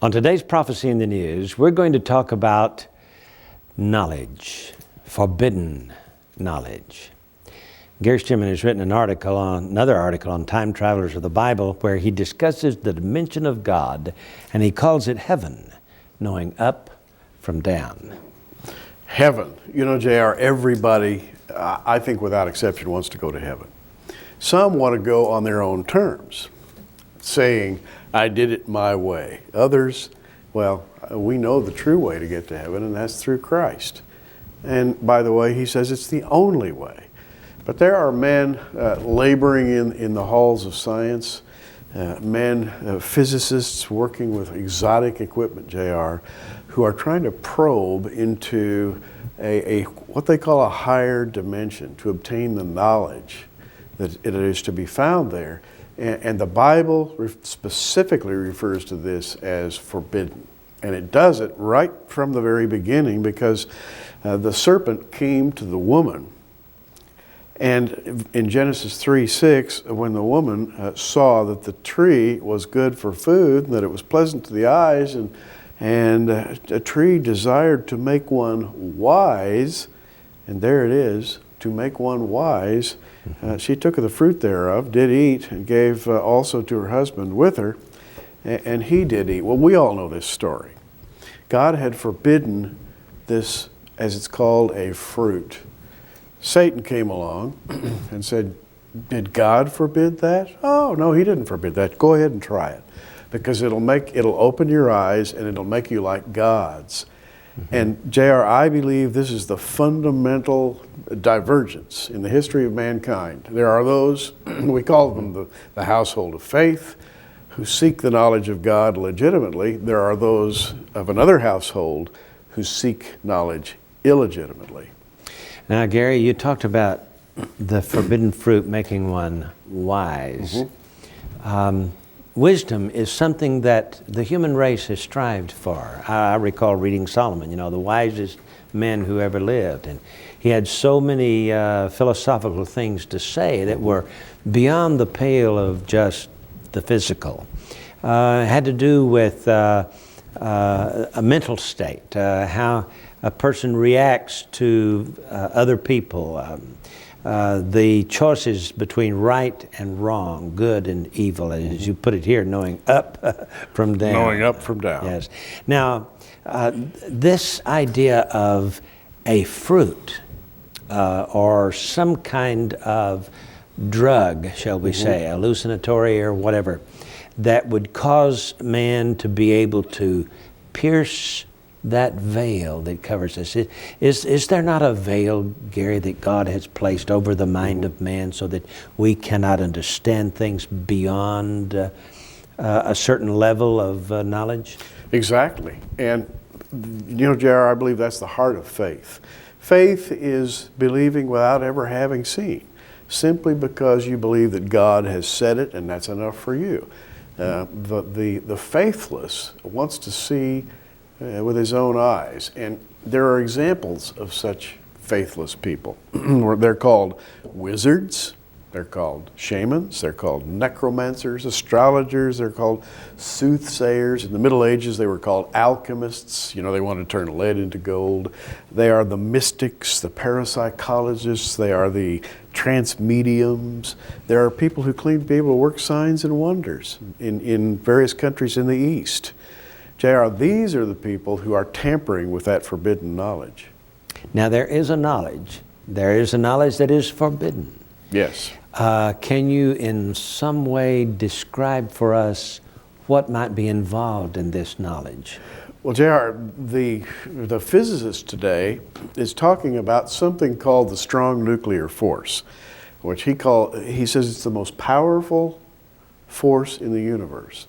On today's Prophecy in the News, we're going to talk about knowledge, forbidden knowledge. Gary Stimman has written another article on time travelers of the Bible, where he discusses the dimension of God, and he calls it heaven, knowing up from down. Heaven. You know, JR, everybody, I think without exception, wants to go to heaven. Some want to go on their own terms, saying, I did it my way. Others, well, we know the true way to get to heaven, and that's through Christ. And by the way, he says it's the only way. But there are men laboring in the halls of science, physicists working with exotic equipment, JR, who are trying to probe into what they call a higher dimension to obtain the knowledge that it is to be found there. And the Bible specifically refers to this as forbidden. And it does it right from the very beginning, because the serpent came to the woman. And in Genesis 3:6, when the woman saw that the tree was good for food, and that it was pleasant to the eyes, and a tree desired to make one wise, and there it is, to make one wise, she took of the fruit thereof, did eat, and gave also to her husband with her, and he did eat. Well, we all know this story. God had forbidden this, as it's called, a fruit. Satan came along and said, did God forbid that? Oh, no, he didn't forbid that. Go ahead and try it, because it'll open your eyes and it'll make you like gods. And JR, I believe this is the fundamental divergence in the history of mankind. There are those, we call them the household of faith, who seek the knowledge of God legitimately. There are those of another household who seek knowledge illegitimately. Now, Gary, you talked about the forbidden fruit making one wise. Wisdom is something that the human race has strived for. I recall reading Solomon, the wisest man who ever lived. And he had so many philosophical things to say that were beyond the pale of just the physical. It had to do with a mental state, how a person reacts to other people, the choices between right and wrong, good and evil, as you put it here, knowing up from down. Knowing up from down. Yes. Now, this idea of a fruit or some kind of drug, shall we say, hallucinatory or whatever, that would cause man to be able to pierce that veil that covers us. Is there not a veil, Gary, that God has placed over the mind of man so that we cannot understand things beyond a certain level of knowledge? Exactly. And, JR, I believe that's the heart of faith. Faith is believing without ever having seen, simply because you believe that God has said it, and that's enough for you. The faithless wants to see with his own eyes. And there are examples of such faithless people. They're called wizards, they're called shamans, they're called necromancers, astrologers, they're called soothsayers. In the Middle Ages, they were called alchemists. They wanted to turn lead into gold. They are the mystics, the parapsychologists, they are the trance mediums. There are people who claim to be able to work signs and wonders in various countries in the East. JR, these are the people who are tampering with that forbidden knowledge. Now, there is a knowledge that is forbidden. Yes. Can you in some way describe for us what might be involved in this knowledge? Well, JR, the physicist today is talking about something called the strong nuclear force, which he says it's the most powerful force in the universe.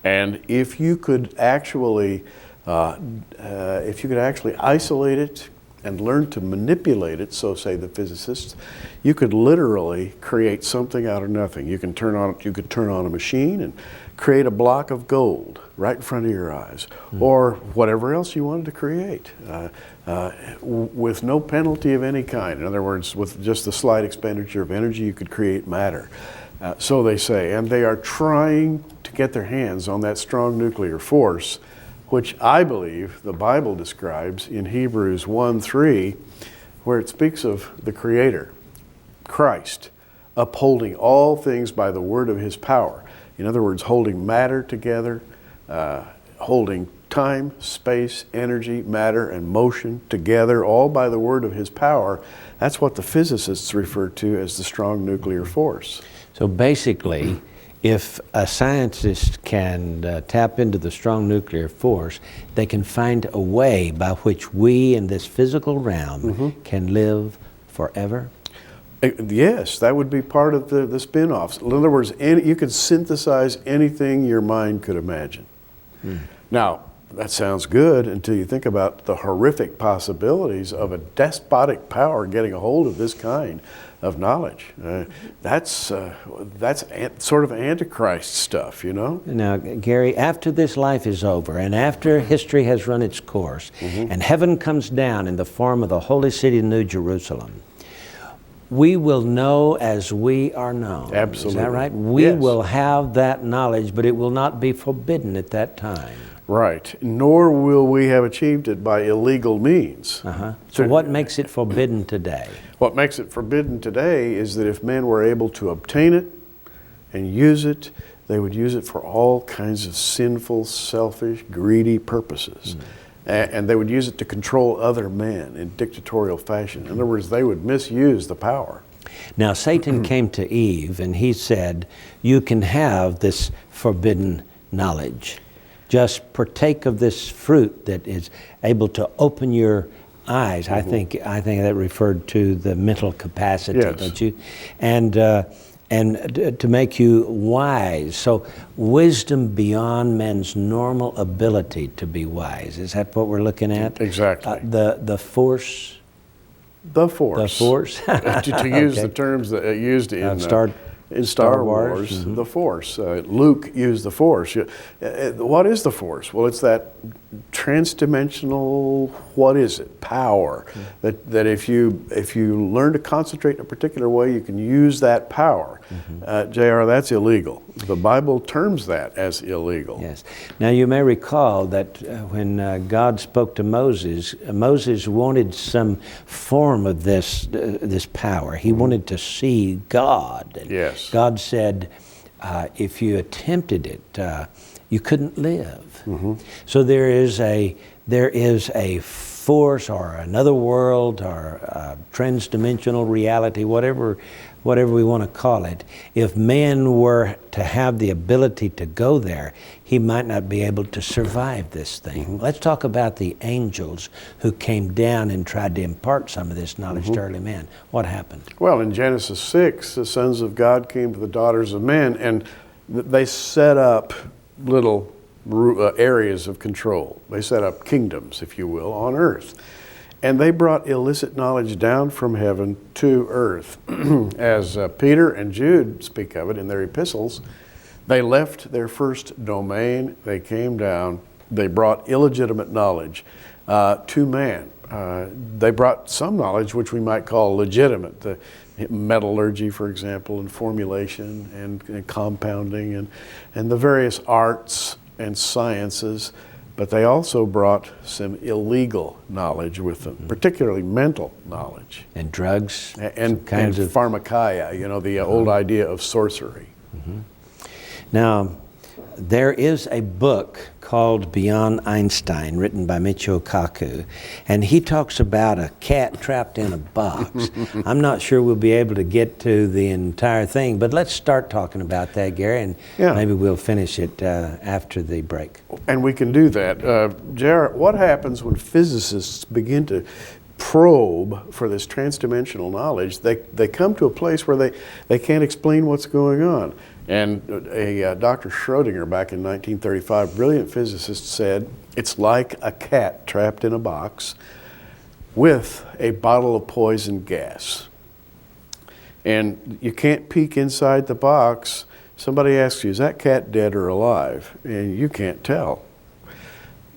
And if you could actually isolate it and learn to manipulate it, so say the physicists, you could literally create something out of nothing. You could turn on a machine and create a block of gold right in front of your eyes, or whatever else you wanted to create, with no penalty of any kind. In other words, with just the slight expenditure of energy, you could create matter. So they say, and they are trying to get their hands on that strong nuclear force, which I believe the Bible describes in Hebrews 1:3, where it speaks of the Creator, Christ, upholding all things by the word of his power. In other words, holding matter together, holding time, space, energy, matter, and motion together, all by the word of his power. That's what the physicists refer to as the strong nuclear force. So basically, if a scientist can tap into the strong nuclear force, they can find a way by which we in this physical realm can live forever? Yes, that would be part of the spin-offs. In other words, you could synthesize anything your mind could imagine. Now, that sounds good until you think about the horrific possibilities of a despotic power getting a hold of this kind of knowledge. That's sort of Antichrist stuff, you know? Now, Gary, after this life is over and after history has run its course and heaven comes down in the form of the holy city, New Jerusalem, we will know as we are known. Absolutely. Is that right? We will have that knowledge, but it will not be forbidden at that time. Right. Nor will we have achieved it by illegal means. So what makes it forbidden today? What makes it forbidden today is that if men were able to obtain it and use it, they would use it for all kinds of sinful, selfish, greedy purposes. And they would use it to control other men in dictatorial fashion. In other words, they would misuse the power. Now, Satan came to Eve and he said, you can have this forbidden knowledge. Just partake of this fruit that is able to open your eyes. I think that referred to the mental capacity, don't you? And to make you wise. So wisdom beyond man's normal ability to be wise. Is that what we're looking at? Exactly. The force. The force. The force. to use the terms that used in Star Wars, the Force. Luke used the Force. What is the Force? Well, it's that trans-dimensional, what is it? Power. That if you learn to concentrate in a particular way, you can use that power. JR, that's illegal. The Bible terms that as illegal. Yes. Now you may recall that when God spoke to Moses, Moses wanted some form of this power. He wanted to see God. And yes. God said, if you attempted it, you couldn't live. So there is a force or another world or trans-dimensional reality, whatever we want to call it. If man were to have the ability to go there, he might not be able to survive this thing. Let's talk about the angels who came down and tried to impart some of this knowledge to early men. What happened? Well, in Genesis 6, the sons of God came to the daughters of men, and they set up little areas of control. They set up kingdoms, if you will, on earth. And they brought illicit knowledge down from heaven to earth. As Peter and Jude speak of it in their epistles, they left their first domain, they came down, they brought illegitimate knowledge to man. They brought some knowledge which we might call legitimate, the metallurgy, for example, and formulation and compounding and the various arts and sciences, but they also brought some illegal knowledge with them, particularly mental knowledge. And drugs? And pharmakeia, you know, the old idea of sorcery. Now, there is a book called Beyond Einstein, written by Michio Kaku, and he talks about a cat trapped in a box. I'm not sure we'll be able to get to the entire thing, but let's start talking about that, Gary, and maybe we'll finish it after the break. And we can do that. Jared, what happens when physicists begin to probe for this trans-dimensional knowledge? They come to a place where they can't explain what's going on. And Dr. Schrodinger, back in 1935, brilliant physicist, said, it's like a cat trapped in a box with a bottle of poison gas. And you can't peek inside the box. Somebody asks you, is that cat dead or alive? And you can't tell.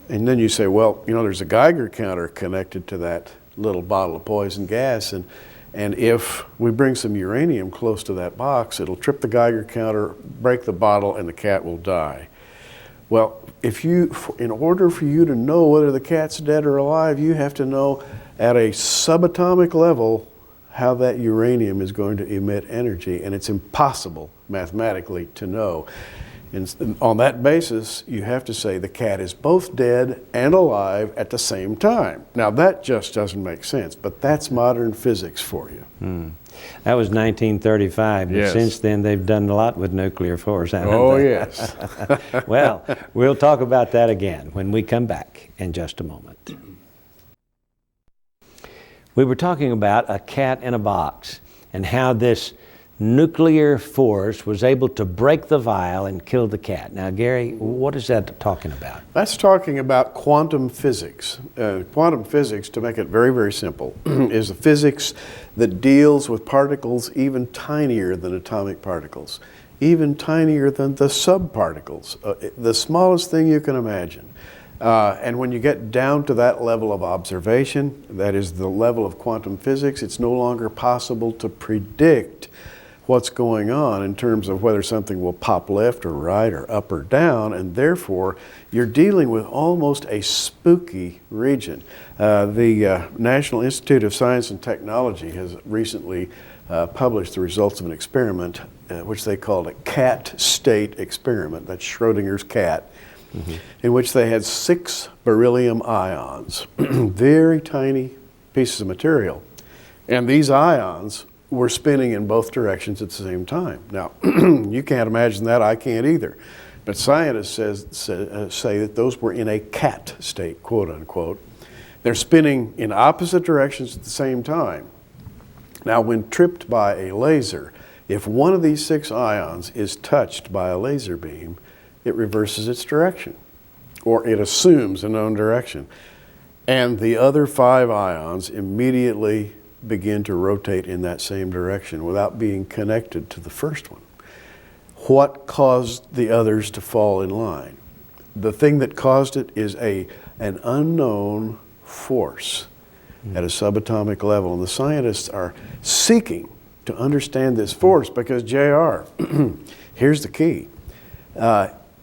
And then you say, well, you know, there's a Geiger counter connected to that little bottle of poison gas, and And if we bring some uranium close to that box, it'll trip the Geiger counter, break the bottle, and the cat will die. Well, in order for you to know whether the cat's dead or alive, you have to know at a subatomic level how that uranium is going to emit energy, and it's impossible mathematically to know. And on that basis, you have to say the cat is both dead and alive at the same time. Now, that just doesn't make sense, but that's modern physics for you. That was 1935, but Yes. since then they've done a lot with nuclear force, haven't Oh, they? yes. Well, we'll talk about that again when we come back in just a moment. We were talking about a cat in a box and how this nuclear force was able to break the vial and kill the cat. Now, Gary, what is that talking about? That's talking about quantum physics. Quantum physics, to make it very, very simple, is a physics that deals with particles even tinier than atomic particles, even tinier than the subparticles, the smallest thing you can imagine. And when you get down to that level of observation, that is the level of quantum physics, it's no longer possible to predict what's going on in terms of whether something will pop left or right or up or down, and therefore you're dealing with almost a spooky region. The National Institute of Science and Technology has recently published the results of an experiment which they called a cat state experiment. That's Schrodinger's cat. In which they had 6 beryllium ions, very tiny pieces of material. And these ions were spinning in both directions at the same time. Now, you can't imagine that, I can't either. But scientists say that those were in a cat state, quote unquote. They're spinning in opposite directions at the same time. Now, when tripped by a laser, if one of these 6 ions is touched by a laser beam, it reverses its direction, or it assumes a known direction. And the other 5 ions immediately begin to rotate in that same direction without being connected to the first one. What caused the others to fall in line? The thing that caused it is an unknown force at a subatomic level. And the scientists are seeking to understand this force because, JR, here's the key.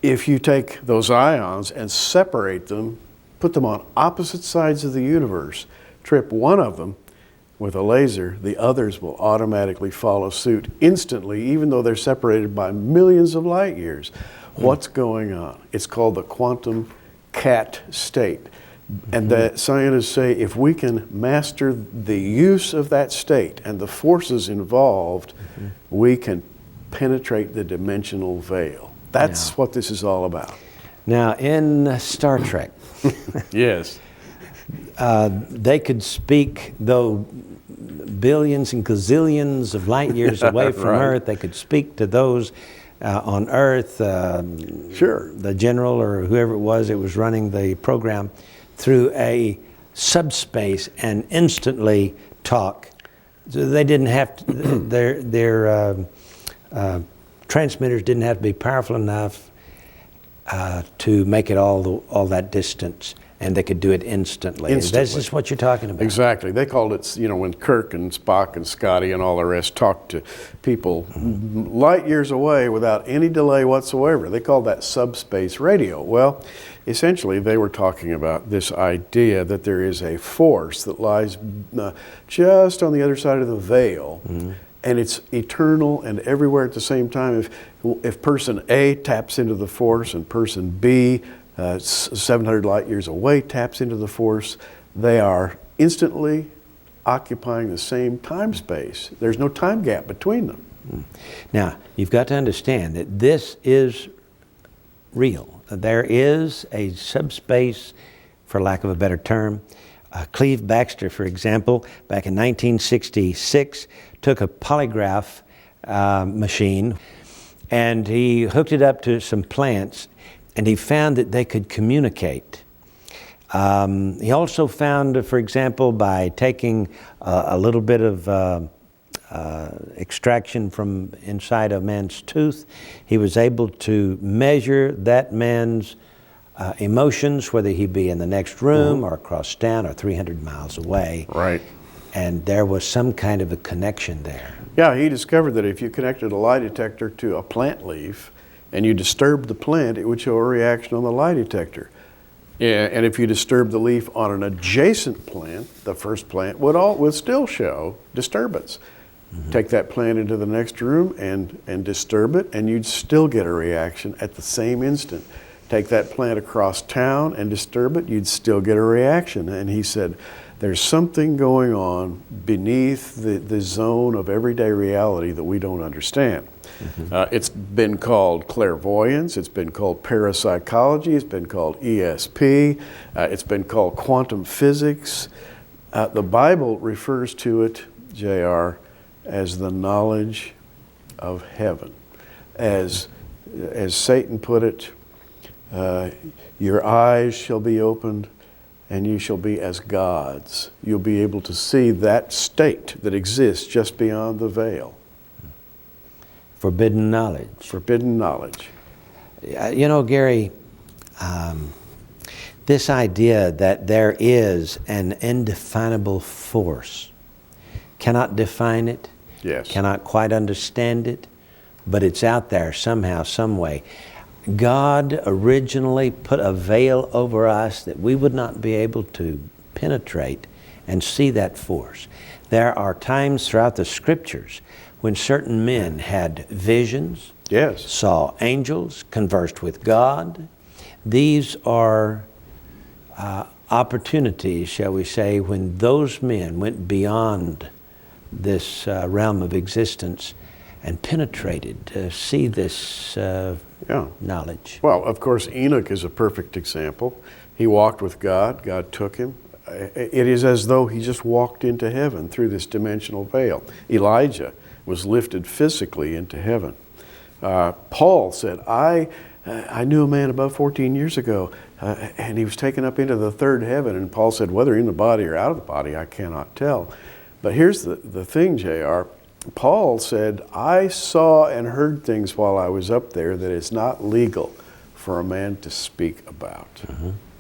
If you take those ions and separate them, put them on opposite sides of the universe, trip one of them with a laser, the others will automatically follow suit instantly, even though they're separated by millions of light years. What's going on? It's called the quantum cat state. And the scientists say if we can master the use of that state and the forces involved, we can penetrate the dimensional veil. That's what this is all about. Now, in Star Trek, Yes. they could speak, though billions and gazillions of light years away from Right. Earth, they could speak to those on Earth, Sure. the general or whoever it was running the program, through a subspace and instantly talk. So they didn't have to, their transmitters didn't have to be powerful enough to make it all that distance, and they could do it instantly. This is what you're talking about. Exactly. They called it, when Kirk and Spock and Scotty and all the rest talked to people light years away without any delay whatsoever. They called that subspace radio. Well, essentially they were talking about this idea that there is a force that lies just on the other side of the veil, and it's eternal and everywhere at the same time. If person A taps into the force and person B 700 light years away taps into the force, they are instantly occupying the same time space. There's no time gap between them. Now, you've got to understand that this is real. There is a subspace, for lack of a better term. Cleve Baxter, for example, back in 1966, took a polygraph machine and he hooked it up to some plants, and he found that they could communicate. He also found, for example, by taking a little bit of extraction from inside a man's tooth, he was able to measure that man's emotions, whether he be in the next room or across town or 300 miles away. Right. and there was some kind of a connection there. Yeah, he discovered that if you connected a lie detector to a plant leaf and you disturbed the plant, it would show a reaction on the lie detector. Yeah, and if you disturb the leaf on an adjacent plant, the first plant would still show disturbance. Take that plant into the next room and disturb it, and you'd still get a reaction at the same instant. Take that plant across town and disturb it, you'd still get a reaction. And he said, there's something going on beneath the zone of everyday reality that we don't understand. It's been called clairvoyance, it's been called parapsychology, it's been called ESP, it's been called quantum physics. The Bible refers to it, J.R., as the knowledge of heaven. As Satan put it, your eyes shall be opened and you shall be as gods. You'll be able to see that state that exists just beyond the veil. Forbidden knowledge. Forbidden knowledge. You know, Gary, this idea that there is an indefinable force, cannot define it, Yes. cannot quite understand it, but it's out there somehow, some way. God originally put a veil over us that we would not be able to penetrate and see that force. There are times throughout the Scriptures when certain men had visions, Yes. saw angels, conversed with God. These are opportunities, shall we say, when those men went beyond this realm of existence and penetrated to see this knowledge. Well, of course, Enoch is a perfect example. He walked with God. God took him. It is as though he just walked into heaven through this dimensional veil. Elijah was lifted physically into heaven. Paul said, I knew a man about 14 years ago, and he was taken up into the third heaven. And Paul said, whether in the body or out of the body, I cannot tell. But here's the thing, J.R. Paul said, I saw and heard things while I was up there that it's not legal for a man to speak about.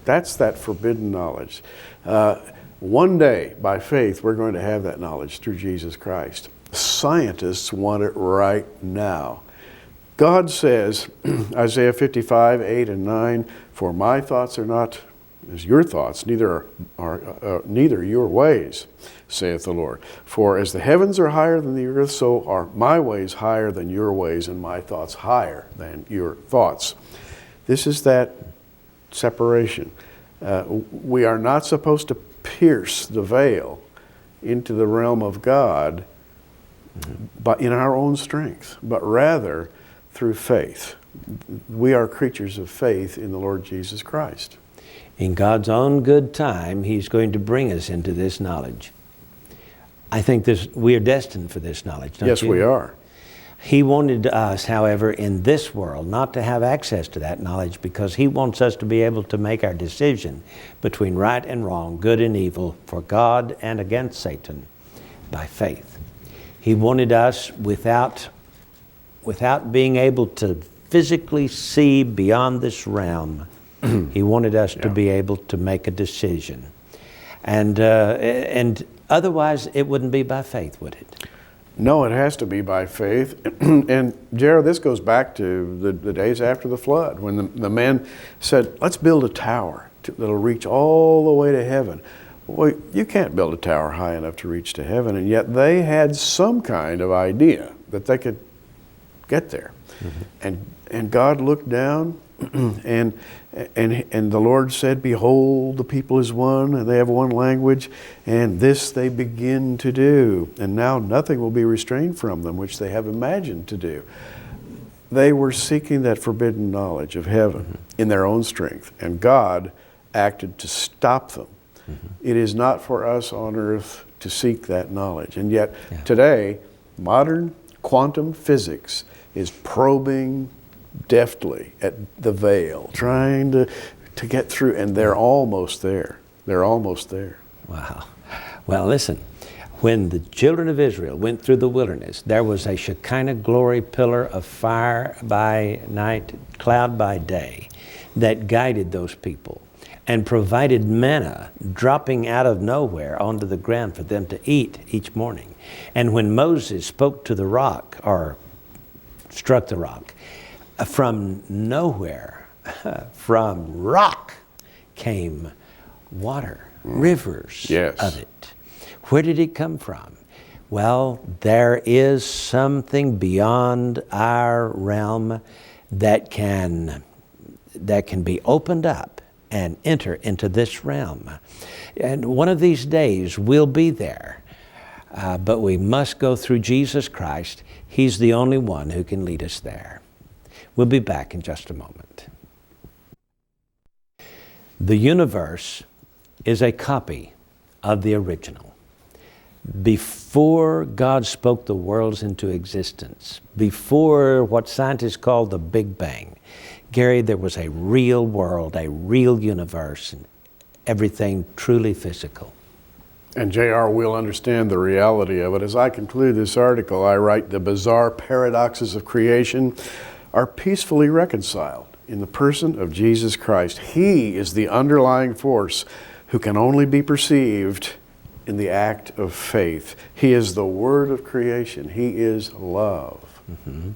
That's that forbidden knowledge. One day, by faith, we're going to have that knowledge through Jesus Christ. Scientists want it right now. God says, Isaiah 55, 8 and 9, for my thoughts are not as your thoughts, neither your ways, saith the Lord. For as the heavens are higher than the earth, so are my ways higher than your ways, and my thoughts higher than your thoughts. This is that separation. We are not supposed to pierce the veil into the realm of God but in our own strength, but rather through faith. We are creatures of faith in the Lord Jesus Christ. In God's own good time, He's going to bring us into this knowledge. I think we are destined for this knowledge, don't you? Yes, we are. He wanted us, however, in this world, not to have access to that knowledge because He wants us to be able to make our decision between right and wrong, good and evil, for God and against Satan, by faith. He wanted us without being able to physically see beyond this realm. He wanted us to be able to make a decision. And otherwise, it wouldn't be by faith, would it? No, it has to be by faith. And Jared, this goes back to the days after the flood, when the men said, let's build a tower that'll reach all the way to heaven. Well, you can't build a tower high enough to reach to heaven, and yet they had some kind of idea that they could get there. And God looked down, and the Lord said, behold, the people is one, and they have one language, and this they begin to do. And now nothing will be restrained from them, which they have imagined to do. They were seeking that forbidden knowledge of heaven in their own strength, and God acted to stop them. It is not for us on earth to seek that knowledge. And yet today, modern quantum physics is probing deftly at the veil, trying to get through, and they're almost there. They're almost there. Wow. Well, listen, when the children of Israel went through the wilderness, there was a Shekinah glory pillar of fire by night, cloud by day, that guided those people. and provided manna dropping out of nowhere onto the ground for them to eat each morning. And when Moses spoke to the rock, or struck the rock, from nowhere, from rock came water, rivers of it. Where did it come from? Well, there is something beyond our realm that can be opened up and enter into this realm. And one of these days we'll be there. But we must go through Jesus Christ. He's the only one who can lead us there. We'll be back in just a moment. The universe is a copy of the original. Before God spoke the worlds into existence, before what scientists call the Big Bang, Gary, there was a real world, a real universe, and everything truly physical. And J.R. will understand the reality of it. As I conclude this article, I write, the bizarre paradoxes of creation are peacefully reconciled in the person of Jesus Christ. He is the underlying force who can only be perceived in the act of faith. He is the word of creation. He is love. Mm-hmm.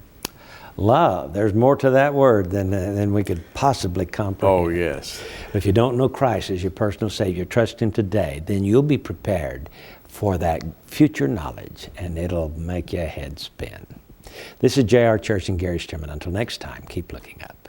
Love. There's more to that word than we could possibly comprehend. Oh, yes. If you don't know Christ as your personal Savior, trust Him today, then you'll be prepared for that future knowledge, and it'll make your head spin. This is J.R. Church and Gary Sturman. Until next time, keep looking up.